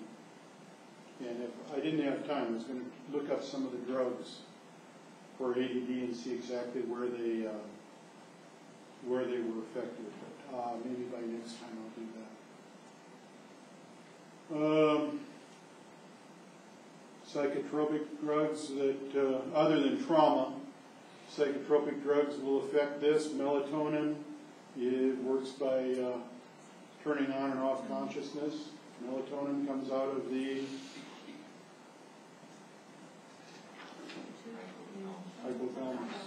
And if I didn't have time, I was going to look up some of the drugs for ADD and see exactly where they were effective. But maybe by next time I'll do that. Psychotropic drugs that, other than trauma, psychotropic drugs will affect this. Melatonin, it works by turning on and off consciousness. Melatonin comes out of the hypothalamus.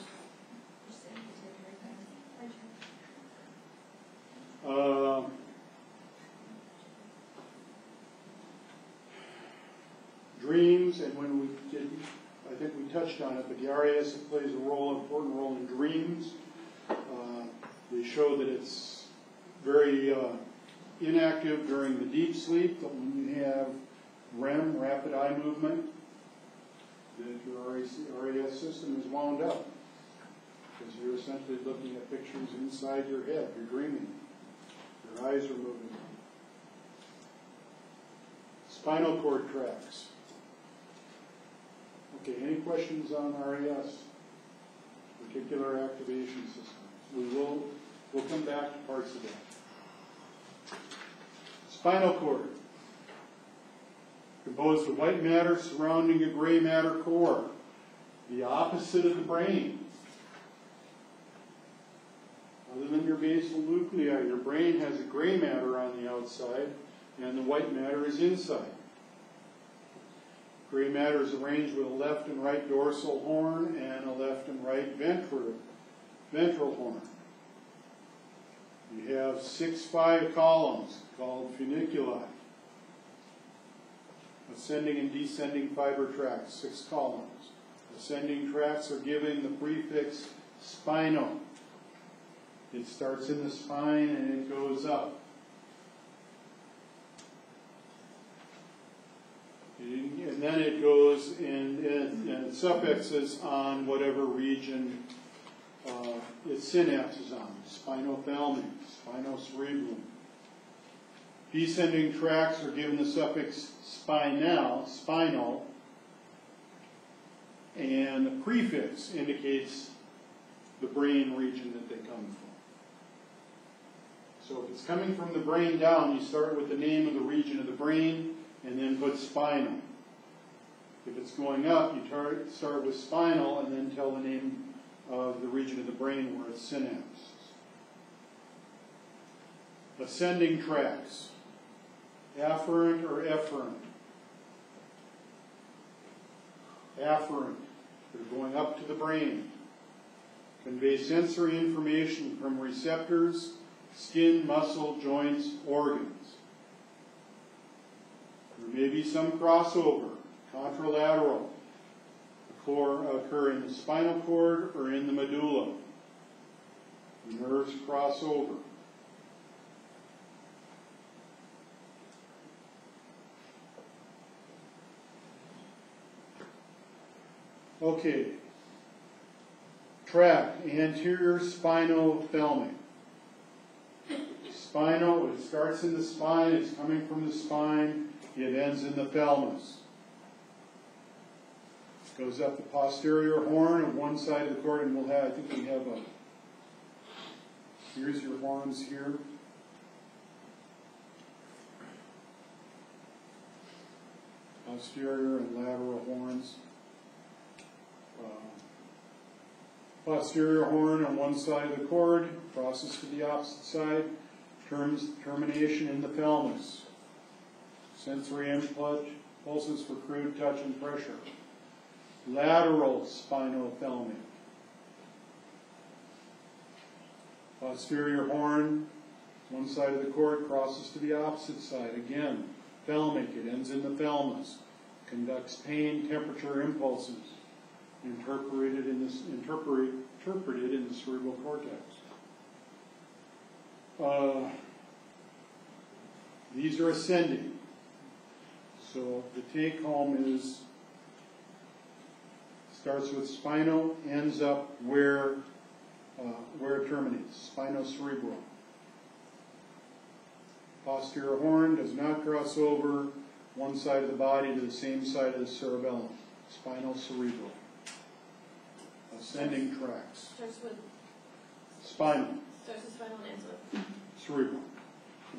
Dreams, and when we did, I think we touched on it, but the RAS plays a important role in dreams. They show that it's very inactive during the deep sleep, but when you have REM, rapid eye movement, that your RAS system is wound up. Because you're essentially looking at pictures inside your head. You're dreaming. Your eyes are moving. Spinal cord tracts. Okay, any questions on RAS? Reticular activation system. We'll come back to parts of that. Spinal cord. Composed of white matter surrounding a gray matter core. The opposite of the brain. Other than your basal nuclei, your brain has a gray matter on the outside, and the white matter is inside. Gray matter is arranged with a left and right dorsal horn and a left and right ventral horn. You have 6-5 columns called funiculi. Ascending and descending fiber tracts, 6 columns. Ascending tracts are given the prefix spinal. It starts in the spine and it goes up. And then it goes and suffixes on whatever region its synapse is on. Spinothalamic, spinocerebellum. Descending tracts are given the suffix spinal, and the prefix indicates the brain region that they come from. So if it's coming from the brain down, you start with the name of the region of the brain, and then put spinal. If it's going up, you start with spinal, and then tell the name of the region of the brain where it's synapses. Ascending tracts. Afferent or efferent? Afferent. They're going up to the brain. Convey sensory information from receptors, skin, muscle, joints, organs. There may be some crossover, contralateral, occur in the spinal cord or in the medulla. The nerves cross over. Okay. Tract, anterior spinothalamic. Spinal, it starts in the spine, it's coming from the spine, it ends in the thalamus. It goes up the posterior horn of one side of the cord, and we'll have, I think we have here's your horns here. Posterior and lateral horns. Posterior horn on one side of the cord, crosses to the opposite side, termination in the thalamus. Sensory impulses for crude touch and pressure. Lateral spinothalamic. Posterior horn, one side of the cord, crosses to the opposite side. Again, thalamic, it ends in the thalamus. Conducts pain, temperature, impulses. Interpreted in the cerebral cortex. These are ascending. So the take home is, starts with spinal, ends up where it terminates, spinocerebral. Posterior horn does not cross over one side of the body to the same side of the cerebellum, spinocerebral. Ascending tracts. Starts with Spinal. Starts with spinal and ends with Cerebral.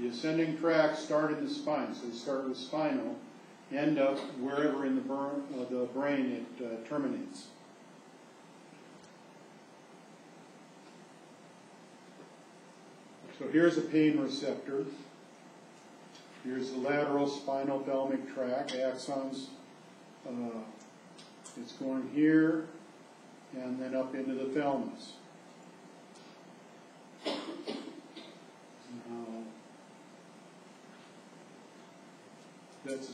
The ascending tracts start in the spine, so they start with spinal, end up wherever in the brain it terminates. So here's a pain receptor. Here's the lateral spinal thalamic tract, axons. It's going here and then up into the thalamus. That's a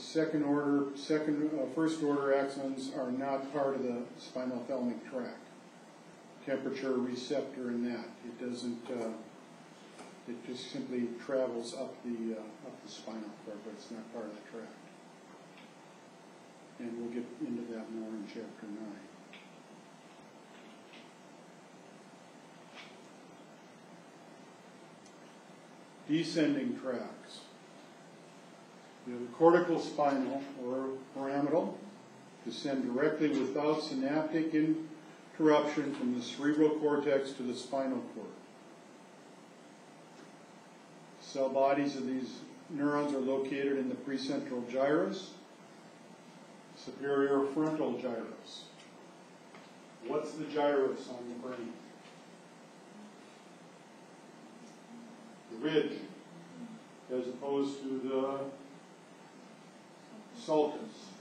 first order axons are not part of the spinal thalamic tract. Temperature receptor in that. It doesn't, it just simply travels up the spinal cord, but it's not part of the tract. And we'll get into that more in chapter 9. Descending tracts. We have the cortical spinal or pyramidal, descend directly without synaptic interruption from the cerebral cortex to the spinal cord. Cell bodies of these neurons are located in the precentral gyrus, superior frontal gyrus. What's the gyrus on the brain? The ridge, as opposed to the sulcus,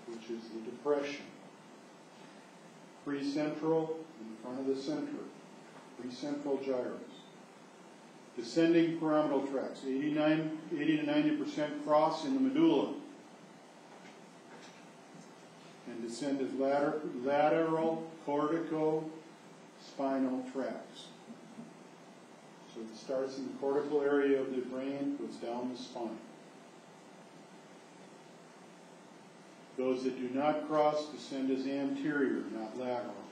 which is the depression. Precentral, in front of the center, precentral gyrus. Descending pyramidal tracts, 80 to 90% cross in the medulla, and descend as lateral cortico-spinal tracts. So it starts in the cortical area of the brain, goes down the spine. Those that do not cross descend as anterior, not lateral,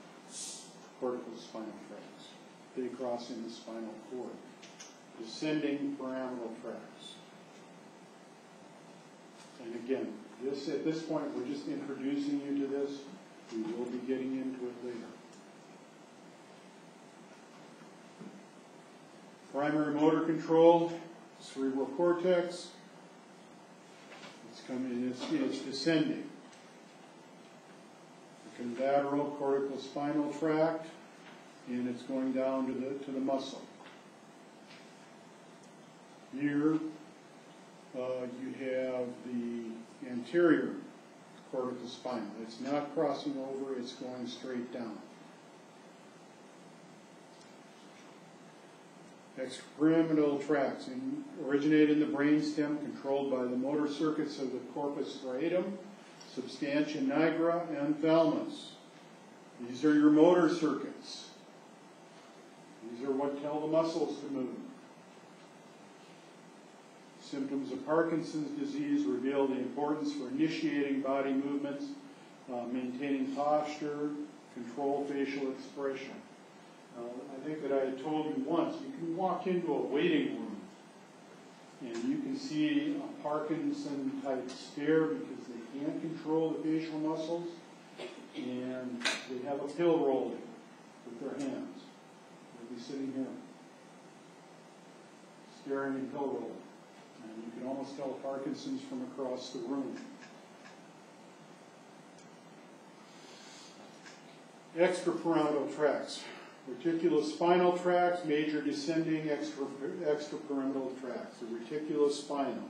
cortical spinal tracts. They cross in the spinal cord. Descending pyramidal tracts. And again, at this point, we're just introducing you to this. We will be getting into it later. Primary motor control, cerebral cortex. It's coming. It's descending. The lateral cortical spinal tract, and it's going down to the muscle. Here, you have the anterior cortical spinal. It's not crossing over, it's going straight down. Extrapyramidal tracts originate in the brainstem, controlled by the motor circuits of the corpus striatum, substantia nigra, and thalamus. These are your motor circuits. These are what tell the muscles to move. Symptoms of Parkinson's disease reveal the importance for initiating body movements, maintaining posture, control facial expression. I think that I had told you once, you can walk into a waiting room and you can see a Parkinson-type stare because they can't control the facial muscles, and they have a pill rolling with their hands. They'll be sitting here, staring and pill rolling. And you can almost tell Parkinson's from across the room. Extrapyramidal tracts. Reticulospinal tracts, major descending extrapyramidal tracts. The reticulospinal.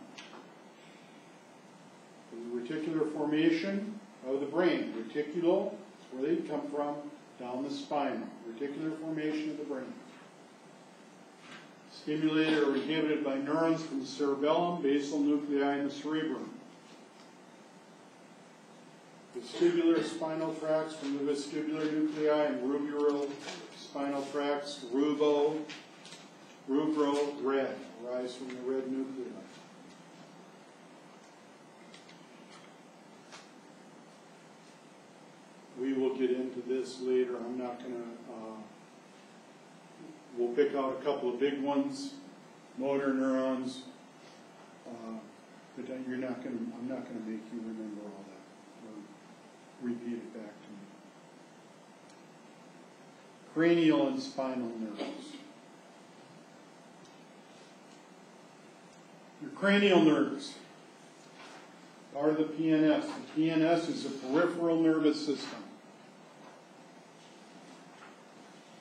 The reticular formation of the brain. Reticulo, that's where they come from, down the spine. Reticular formation of the brain. Stimulated or inhibited by neurons from the cerebellum, basal nuclei, and the cerebrum. Vestibular spinal tracts from the vestibular nuclei and ruberal spinal tracts, rubro, red, arise from the red nuclei. We will get into this later. I'm not going to, we'll pick out a couple of big ones, motor neurons, but you're not going to, I'm not going to make you remember all that, or repeat it back to me. Cranial and spinal nerves. Your cranial nerves, part of the PNS. The PNS is a peripheral nervous system,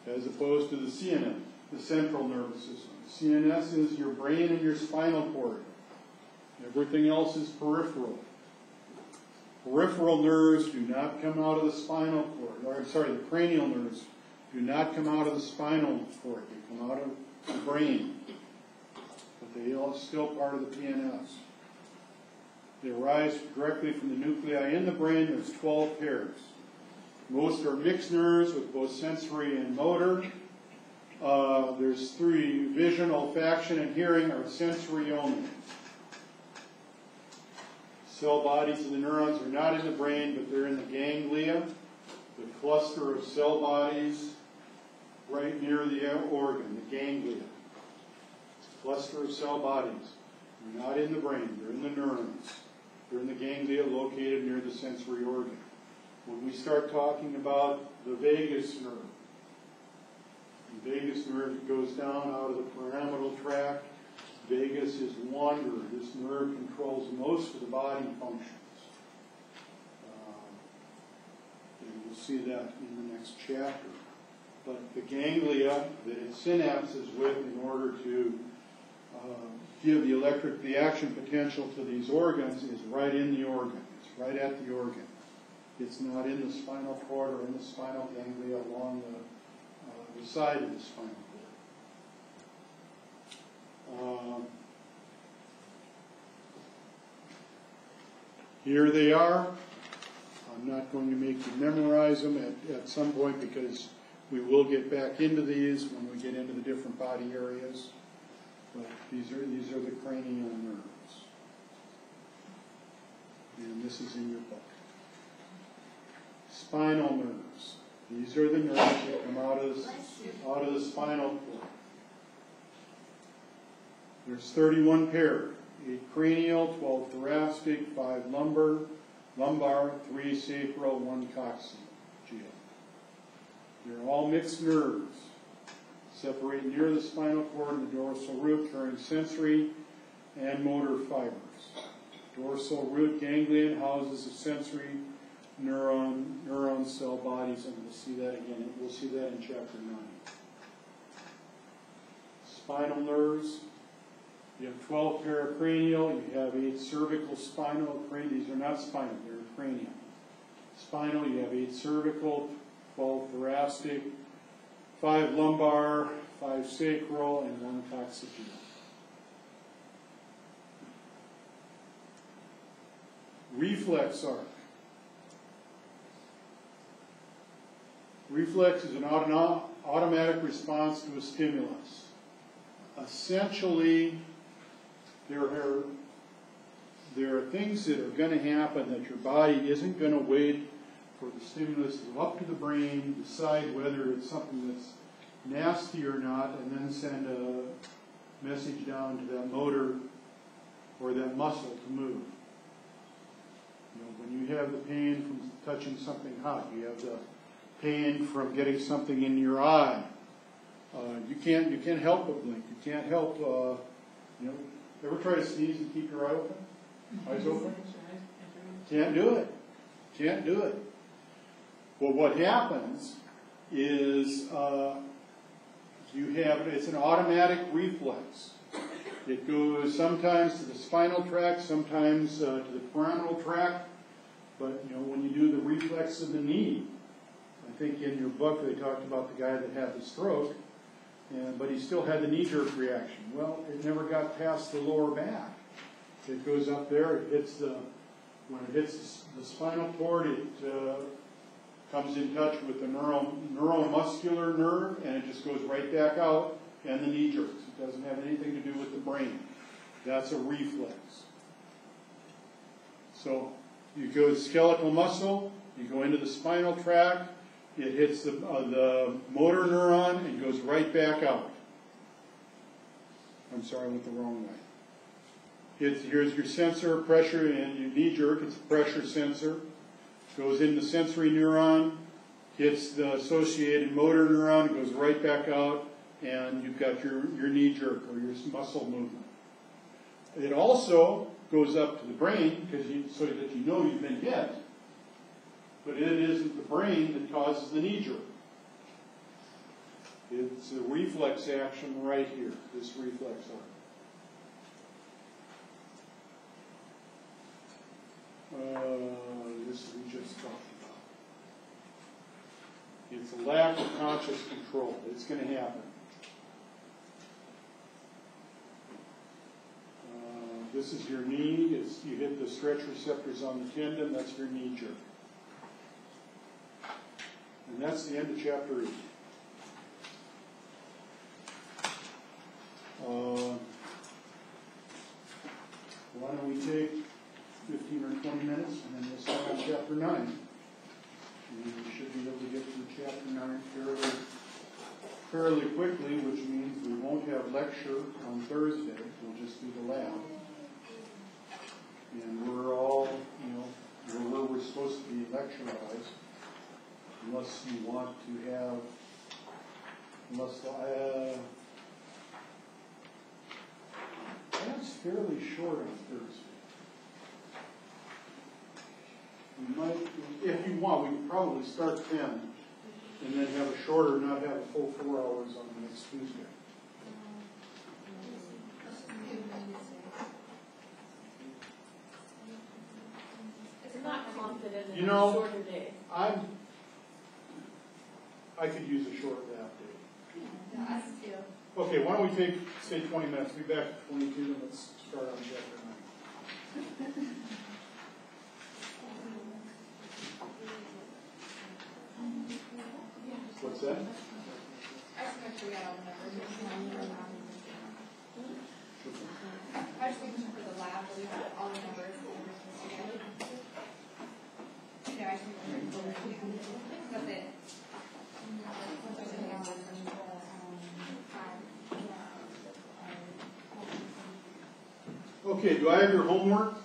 as opposed to the CNS, the central nervous system. The CNS is your brain and your spinal cord. Everything else is peripheral. Peripheral nerves do not come out of the spinal cord, or I'm sorry, the cranial nerves do not come out of the spinal cord. They come out of the brain. But they are still part of the PNS. They arise directly from the nuclei in the brain. There's 12 pairs. Most are mixed nerves with both sensory and motor. There's 3, vision, olfaction, and hearing are sensory only. Cell bodies of the neurons are not in the brain, but they're in the ganglia, the cluster of cell bodies right near the organ, the ganglia. Cluster of cell bodies. They're not in the brain, they're in the neurons. They're in the ganglia located near the sensory organ. When we start talking about the vagus nerve, the vagus nerve goes down out of the pyramidal tract. Vagus is wander. This nerve controls most of the body functions. And we'll see that in the next chapter. But the ganglia that it synapses with in order to give the electric reaction potential to these organs is right in the organ. It's right at the organ. It's not in the spinal cord or in the spinal ganglia along the side of the spinal cord. Here they are. I'm not going to make you memorize them at some point because we will get back into these when we get into the different body areas. But these are the cranial nerves. And this is in your book. Spinal nerves. These are the nerves that come out of the spinal cord. There's 31 pair. 8 cranial, 12 thoracic, 5 lumbar, 3 sacral, 1 coccygeal. They're all mixed nerves. Separate near the spinal cord and the dorsal root, carrying sensory and motor fibers. Dorsal root ganglion houses the sensory neuron cell bodies, and we'll see that again. We'll see that in chapter 9. Spinal nerves. You have 12 paracranial. You have 8 cervical spinal. These are not spinal, they're cranial. Spinal, you have 8 cervical, 12 thoracic, 5 lumbar, 5 sacral, and 1 coccygeal. Reflex arc. Reflex is an automatic response to a stimulus. Essentially, there are things that are going to happen that your body isn't going to wait for the stimulus to go up to the brain, decide whether it's something that's nasty or not, and then send a message down to that motor or that muscle to move. You know, when you have the pain from touching something hot, you have the pain from getting something in your eye. You can't help but blink. You can't help. Ever try to sneeze and keep your eye open? Eyes open? Can't do it. Can't do it. Well, what happens is it's an automatic reflex. It goes sometimes to the spinal tract, sometimes to the pyramidal tract. But when you do the reflex of the knee, I think in your book they talked about the guy that had the stroke, but he still had the knee jerk reaction. Well, it never got past the lower back. It goes up there. When it hits the spinal cord, it comes in touch with the neuromuscular nerve, and it just goes right back out, and the knee jerks. It doesn't have anything to do with the brain. That's a reflex. So you go to skeletal muscle, you go into the spinal tract, it hits the motor neuron, and goes right back out. I'm sorry, I went the wrong way. Here's your sensor of pressure, and your knee jerk, it's a pressure sensor. Goes into the sensory neuron, hits the associated motor neuron, goes right back out, and you've got your knee jerk or your muscle movement. It also goes up to the brain so that you know you've been hit, but it isn't the brain that causes the knee jerk. It's a reflex action right here, this reflex arm. This we just talked about. It's a lack of conscious control. It's going to happen. This is your knee. You hit the stretch receptors on the tendon. That's your knee jerk. And that's the end of chapter 8. Why don't we take 15 or 20 minutes, and then we'll start on chapter 9. And we should be able to get through chapter 9 fairly quickly, which means we won't have lecture on Thursday. We'll just do the lab. And we're all, we're where we're supposed to be lecture-wise, unless you want to have, that's fairly short on Thursday. We might, if you want, we could probably start 10 and then have a shorter, not have a full 4 hours on the next Tuesday. I'm not confident in a shorter day. I could use a short lab day. Yeah, us too. Okay, why don't we take, say, 20 minutes. Be back at 22 and let's start on chapter 9. What's that? I just make sure we got all the numbers. I just make sure for the lab that we have all the numbers. Yeah, I just make sure. That's it. Okay, do I have your homework?